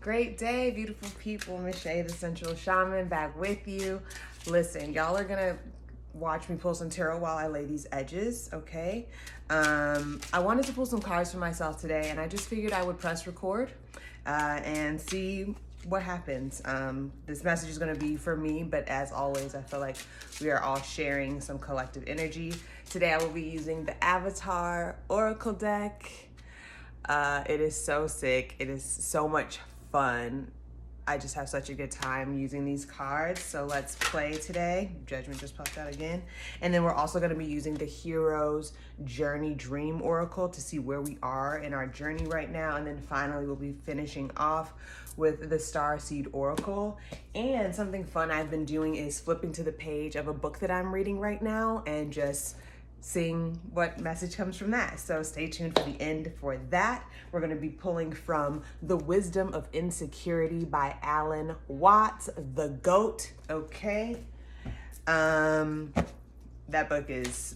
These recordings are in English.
Great day, beautiful people. Michelle, the Sensual Shaman, back with you. Listen, y'all are gonna watch me pull some tarot while I lay these edges, okay? I wanted to pull some cards for myself today, and I just figured I would press record and see what happens. This message is gonna be for me, but as always, I feel like we are all sharing some collective energy. Today I will be using the Avatar Oracle deck. It is so sick. It is so much fun. I just have such a good time using these cards. So let's play today. Judgment just popped out again. And then we're also going to be using the Hero's Journey Dream Oracle to see where we are in our journey right now. And then finally, we'll be finishing off with the Starseed Oracle. And something fun I've been doing is flipping to the page of a book that I'm reading right now and just seeing what message comes from that. So stay tuned for the end for that. We're going to be pulling from The Wisdom of Insecurity by Alan Watts, the GOAT. Okay. That book is,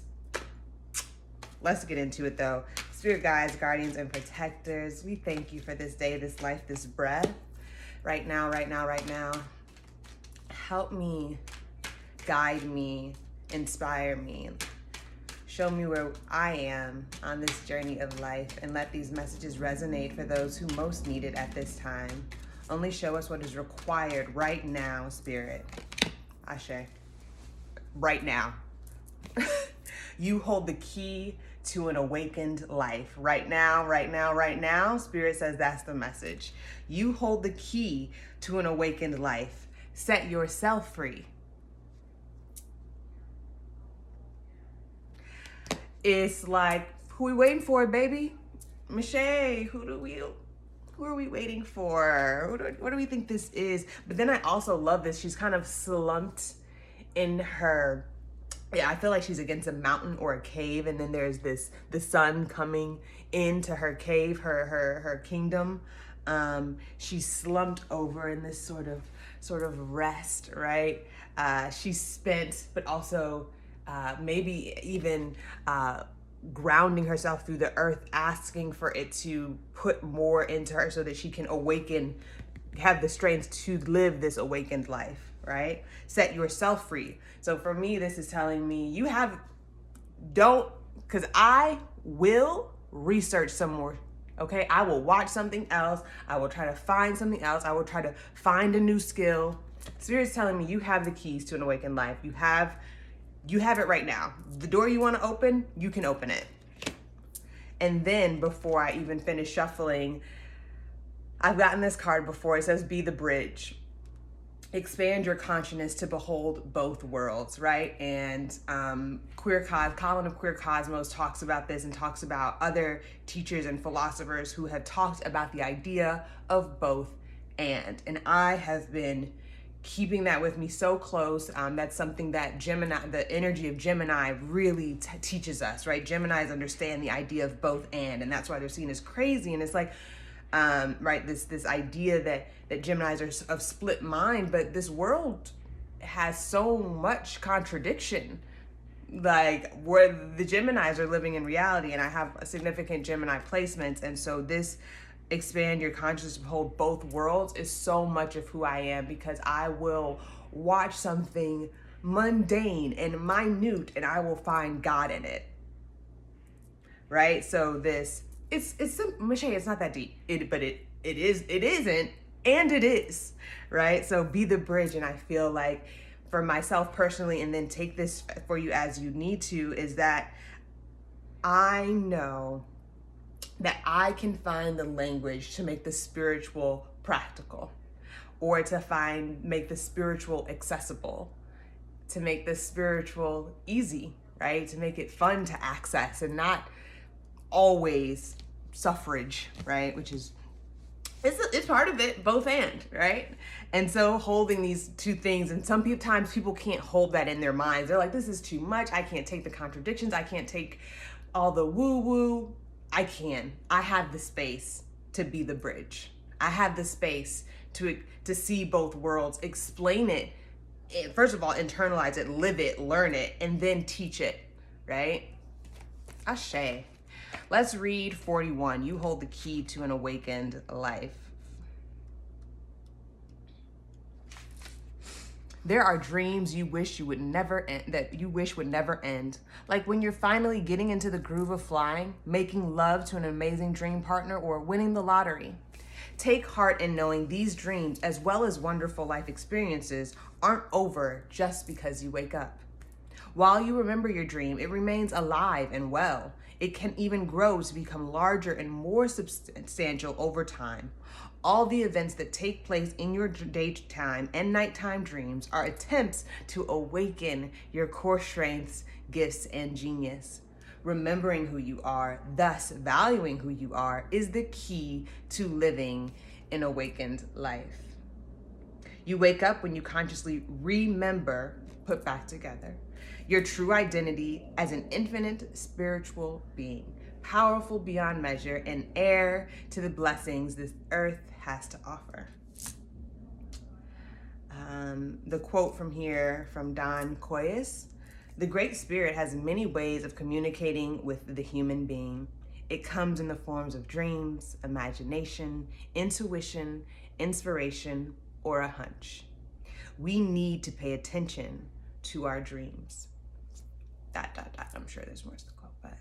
let's get into it though. Spirit guides, guardians, and protectors, we thank you for this day, this life, this breath. Right now, right now, right now. Help me, guide me, inspire me. Show me where I am on this journey of life, and let these messages resonate for those who most need it at this time. Only show us what is required right now, Spirit. Ashe. Right now. You hold the key to an awakened life. Right now, right now, right now. Spirit says that's the message. You hold the key to an awakened life. Set yourself free. It's like, who we waiting for, baby? Michelle, who are we waiting for? What do we think this is? But then I also love this. She's kind of slumped in her, I feel like she's against a mountain or a cave. And then there's the sun coming into her cave, her kingdom. She's slumped over in this sort of rest, right? She's spent, but also maybe even grounding herself through the earth, asking for it to put more into her so that she can awaken, have the strength to live this awakened life, right? Set yourself free. So for me, this is telling me because I will research some more. Okay, I will watch something else. I will try to find something else. I will try to find a new skill. Spirit's telling me you have the keys to an awakened life. You have it right now. The door you want to open, you can open it. And then before I even finish shuffling, I've gotten this card before. It says, be the bridge. Expand your consciousness to behold both worlds, right? And Colin of Queer Cosmos talks about this and talks about other teachers and philosophers who have talked about the idea of both and I have been keeping that with me so close. That's something that Gemini, the energy of Gemini really teaches us, right? Geminis understand the idea of both and that's why they're seen as crazy. And it's like, right, this idea that Geminis are of split mind, but this world has so much contradiction. Like, where the Geminis are living in reality, and I have a significant Gemini placements, and so this expand your consciousness to hold both worlds is so much of who I am, because I will watch something mundane and minute and I will find God in it, right? So it's Michelle, it's not that deep, but it isn't, and it is, right? So be the bridge. And I feel like for myself personally, and then take this for you as you need to, is that I know that I can find the language to make the spiritual practical, or to make the spiritual accessible, to make the spiritual easy, right? To make it fun to access and not always suffrage, right? Which is, it's part of it, both and, right? And so holding these two things, and sometimes people can't hold that in their minds. They're like, this is too much. I can't take the contradictions. I can't take all the woo-woo. I have the space to be the bridge. I have the space to see both worlds, explain it. First of all, internalize it, live it, learn it, and then teach it, right? Ashe. Let's read 41. You hold the key to an awakened life. There are dreams you wish you would never end, that you wish would never end. Like when you're finally getting into the groove of flying, making love to an amazing dream partner, or winning the lottery. Take heart in knowing these dreams, as well as wonderful life experiences, aren't over just because you wake up. While you remember your dream, it remains alive and well. It can even grow to become larger and more substantial over time. All the events that take place in your daytime and nighttime dreams are attempts to awaken your core strengths, gifts, and genius. Remembering who you are, thus valuing who you are, is the key to living an awakened life. You wake up when you consciously remember, put back together, your true identity as an infinite spiritual being, powerful beyond measure, and heir to the blessings this earth has to offer. The quote from here from Don Koyes: "The Great Spirit has many ways of communicating with the human being. It comes in the forms of dreams, imagination, intuition, inspiration, or a hunch. We need to pay attention to our dreams." I'm sure there's more to the quote, but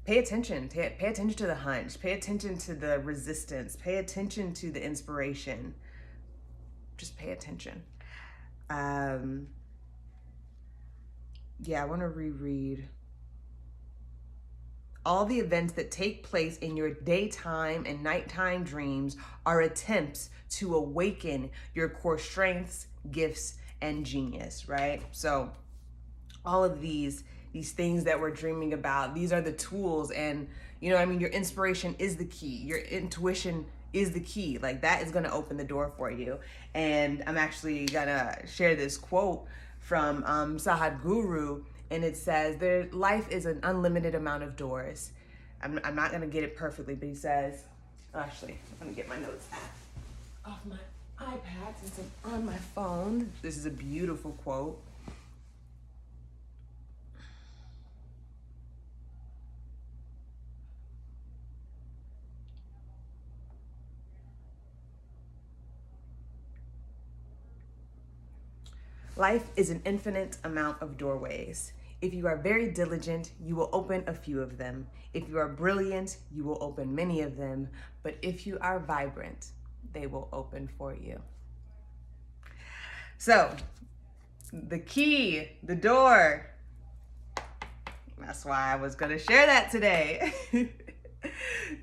pay attention. Pay attention to the hunch. Pay attention to the resistance. Pay attention to the inspiration. Just pay attention. I want to reread. All the events that take place in your daytime and nighttime dreams are attempts to awaken your core strengths, gifts, and genius, right? So all of these things that we're dreaming about, these are the tools. And your inspiration is the key. Your intuition is the key. Like, that is going to open the door for you. And I'm actually gonna share this quote from Sadhguru, and it says, life is an unlimited amount of doors. I'm not gonna get it perfectly, but he says, actually, let me get my notes off my iPad since I'm on my phone. This is a beautiful quote. Life is an infinite amount of doorways. If you are very diligent, you will open a few of them. If you are brilliant, you will open many of them. But if you are vibrant, they will open for you. So, the key, the door. That's why I was going to share that today.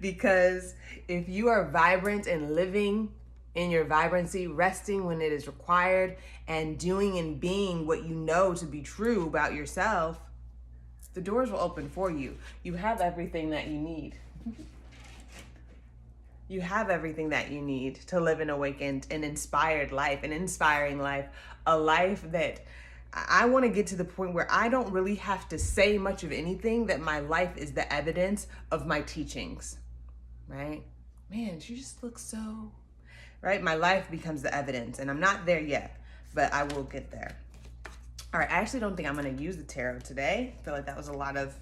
Because if you are vibrant and living in your vibrancy, resting when it is required, and doing and being what you know to be true about yourself, the doors will open for you. You have everything that you need. You have everything that you need to live an awakened and inspired life, an inspiring life, a life that I want to get to the point where I don't really have to say much of anything, that my life is the evidence of my teachings, right? Man, she just looks so, right? My life becomes the evidence, and I'm not there yet, but I will get there. All right, I actually don't think I'm going to use the tarot today. I feel like that was a lot of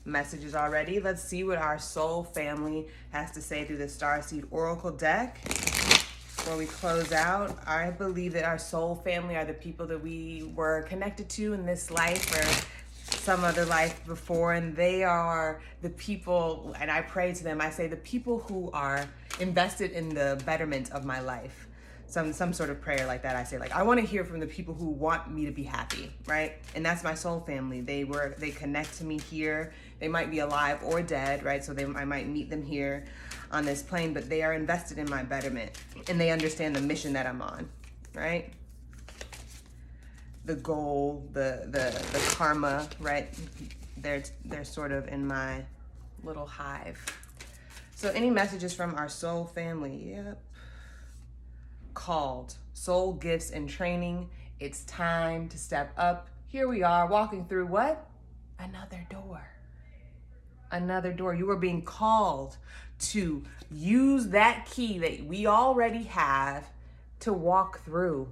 messages already. Let's see what our soul family has to say through the Starseed Oracle deck. Before we close out, I believe that our soul family are the people that we were connected to in this life or some other life before, and they are the people, and I pray to them, I say the people who are invested in the betterment of my life. Some sort of prayer like that. I say, like, I want to hear from the people who want me to be happy, right? And that's my soul family. They connect to me here. They might be alive or dead, right? So I might meet them here on this plane, but they are invested in my betterment, and they understand the mission that I'm on, right? The goal, the karma, right? They're sort of in my little hive. So any messages from our soul family? Yep. Called soul gifts and training. It's time to step up. Here we are walking through what? Another door. Another door. You are being called to use that key that we already have to walk through.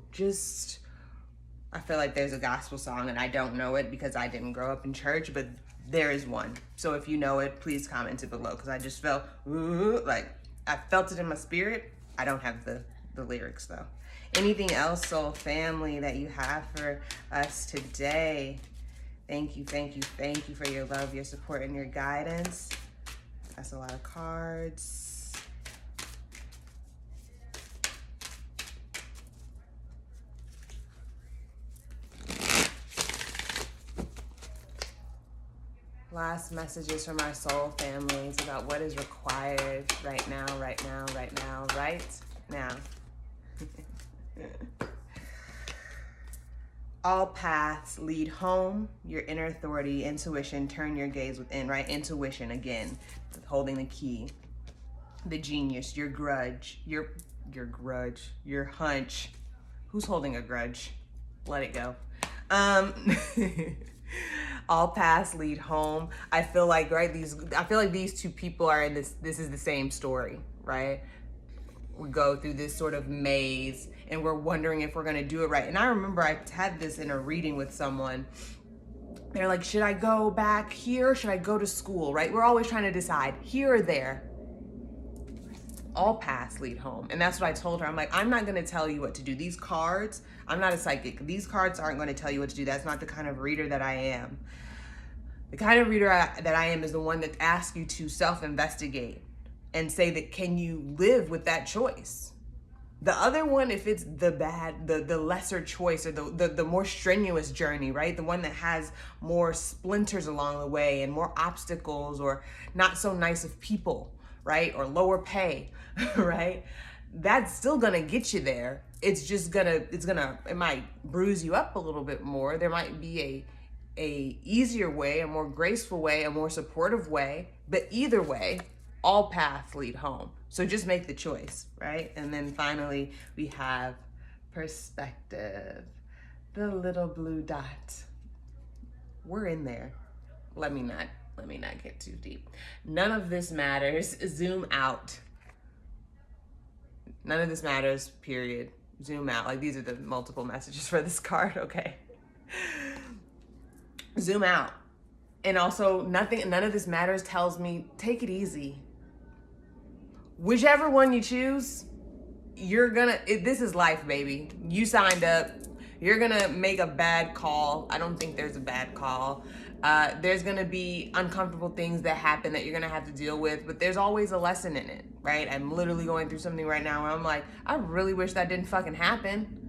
I feel like there's a gospel song and I don't know it because I didn't grow up in church, but there is one. So if you know it, please comment it below, because I just felt like I felt it in my spirit. I don't have the the lyrics though. Anything else, soul family, that you have for us today? Thank you, thank you, thank you for your love, your support, and your guidance. That's a lot of cards. Last messages from our soul families about what is required right now, right now, right now, right now. All paths lead home. Your inner authority, intuition, turn your gaze within, right? Intuition, again, holding the key. The genius, your grudge, your hunch. Who's holding a grudge? Let it go. All paths lead home. I feel like, right, these two people are in this is the same story, right? We go through this sort of maze and we're wondering if we're gonna do it right. And I remember I had this in a reading with someone. They're like, should I go back here? Should I go to school, right? We're always trying to decide here or there. All paths lead home. And that's what I told her. I'm like, I'm not gonna tell you what to do. These cards, I'm not a psychic. These cards aren't gonna tell you what to do. That's not the kind of reader that I am. The kind of reader that I am is the one that asks you to self-investigate and say that, can you live with that choice? The other one, if it's the lesser choice or the more strenuous journey, right? The one that has more splinters along the way and more obstacles or not so nice of people, right? Or lower pay, right? That's still gonna get you there. It might bruise you up a little bit more. There might be a easier way, a more graceful way, a more supportive way, but either way, all paths lead home. So just make the choice, right? And then finally, we have perspective, the little blue dot. We're in there. Let me not get too deep. None of this matters. Zoom out. None of this matters, period. Zoom out. Like, these are the multiple messages for this card, okay? Zoom out. And also, none of this matters tells me, take it easy. Whichever one you choose, this is life, baby. You signed up. You're gonna make a bad call. I don't think there's a bad call. There's gonna be uncomfortable things that happen that you're gonna have to deal with, but there's always a lesson in it, right? I'm literally going through something right now where I'm like, I really wish that didn't fucking happen.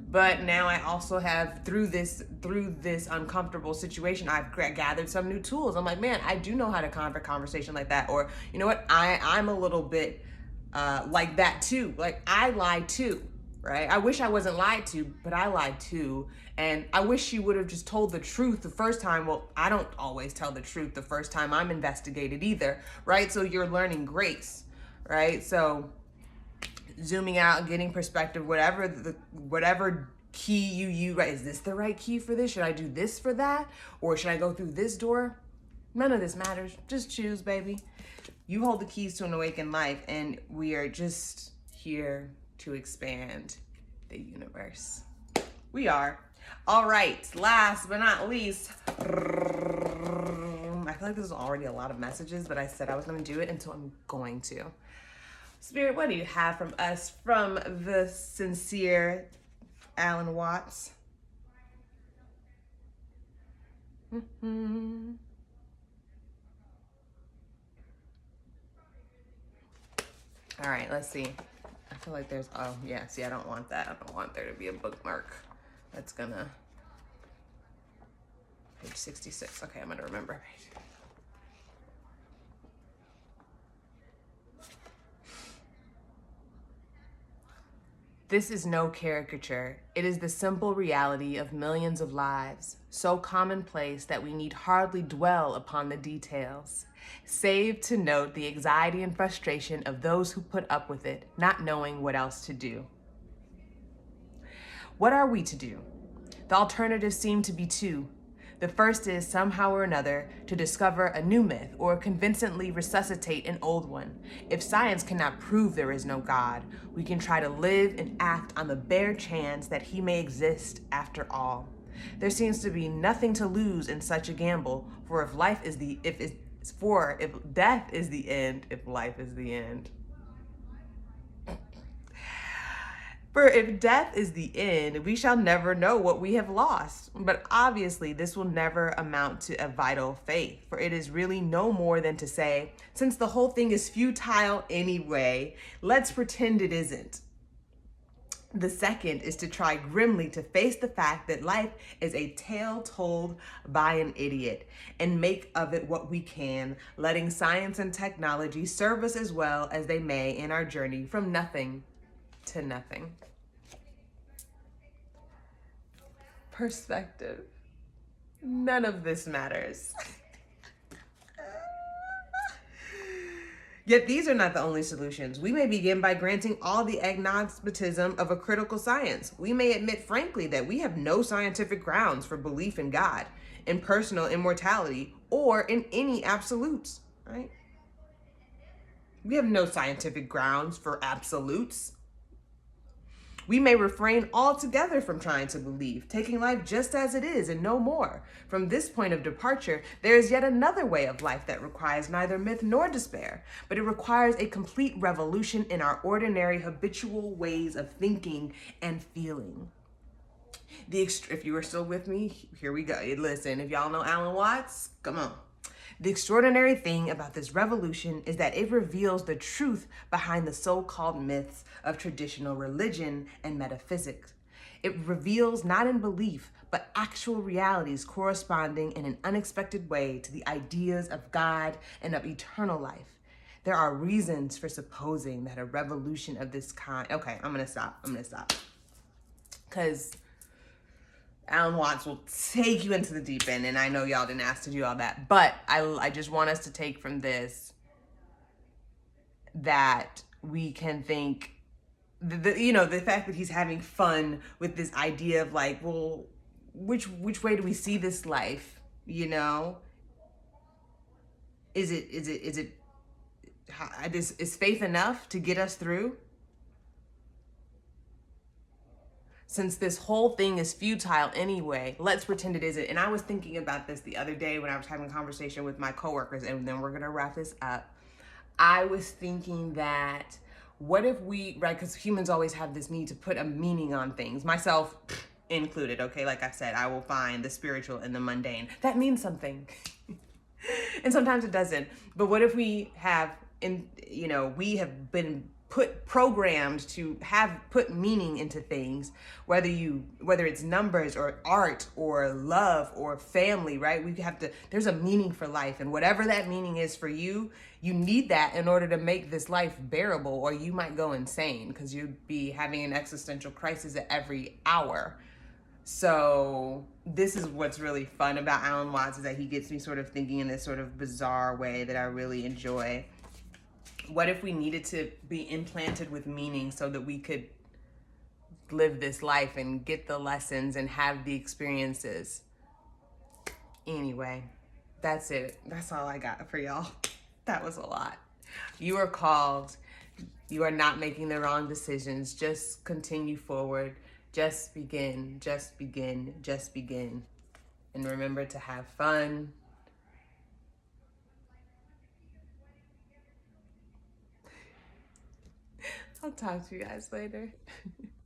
But now I also have, through this uncomfortable situation, I've gathered some new tools. I'm like, man, I do know how to have a conversation like that. Or, you know what? I'm a little bit like that too. Like, I lie too, right? I wish I wasn't lied to, but I lied too. And I wish she would have just told the truth the first time. Well, I don't always tell the truth the first time I'm investigated either, right? So you're learning grace, right? So zooming out, getting perspective, whatever key you use, right? Is this the right key for this? Should I do this for that? Or should I go through this door? None of this matters. Just choose, baby. You hold the keys to an awakened life, and we are just here to expand the universe. We are. All right, last but not least, I feel like this is already a lot of messages, but I said I was going to do it, and so I'm going to. Spirit, what do you have from us, from the sincere Alan Watts? All right, let's see. I feel like there's, oh yeah, see, I don't want that. I don't want there to be a bookmark. That's gonna, page 66. Okay, I'm gonna remember. This is no caricature. It is the simple reality of millions of lives, so commonplace that we need hardly dwell upon the details, save to note the anxiety and frustration of those who put up with it, not knowing what else to do. What are we to do? The alternatives seem to be two. The first is, somehow or another, to discover a new myth or convincingly resuscitate an old one. If science cannot prove there is no God, we can try to live and act on the bare chance that he may exist after all. There seems to be nothing to lose in such a gamble, for if death is the end, if life is the end. For if death is the end, we shall never know what we have lost. But obviously, this will never amount to a vital faith, for it is really no more than to say, since the whole thing is futile anyway, let's pretend it isn't. The second is to try grimly to face the fact that life is a tale told by an idiot and make of it what we can, letting science and technology serve us as well as they may in our journey from nothing to nothing. Perspective. None of this matters. Yet these are not the only solutions. We may begin by granting all the agnosticism of a critical science. We may admit frankly that we have no scientific grounds for belief in God, in personal immortality, or in any absolutes, right? We have no scientific grounds for absolutes. We may refrain altogether from trying to believe, taking life just as it is and no more. From this point of departure, there is yet another way of life that requires neither myth nor despair, but it requires a complete revolution in our ordinary habitual ways of thinking and feeling. If you are still with me, here we go. Listen, if y'all know Alan Watts, come on. The extraordinary thing about this revolution is that it reveals the truth behind the so-called myths of traditional religion and metaphysics. It reveals not in belief, but actual realities corresponding in an unexpected way to the ideas of God and of eternal life. There are reasons for supposing that a revolution of this kind... Okay, I'm gonna stop. Because Alan Watts will take you into the deep end, and I know y'all didn't ask to do all that, but I just want us to take from this that we can think, the fact that he's having fun with this idea of like, well, which way do we see this life? Is faith enough to get us through? Since this whole thing is futile anyway, let's pretend it isn't. And I was thinking about this the other day when I was having a conversation with my coworkers, and then we're gonna wrap this up. I was thinking that what if we, right, because humans always have this need to put a meaning on things, myself included, okay? Like I said, I will find the spiritual in the mundane. That means something. And sometimes it doesn't. But what if we have, we have been programmed to put meaning into things, whether it's numbers or art or love or family, right? There's a meaning for life, and whatever that meaning is for you, you need that in order to make this life bearable, or you might go insane because you'd be having an existential crisis at every hour. So this is what's really fun about Alan Watts, is that he gets me sort of thinking in this sort of bizarre way that I really enjoy. What if we needed to be implanted with meaning so that we could live this life and get the lessons and have the experiences? Anyway, that's it. That's all I got for y'all. That was a lot. You are called. You are not making the wrong decisions. Just continue forward. Just begin. Just begin. Just begin. And remember to have fun. I'll talk to you guys later.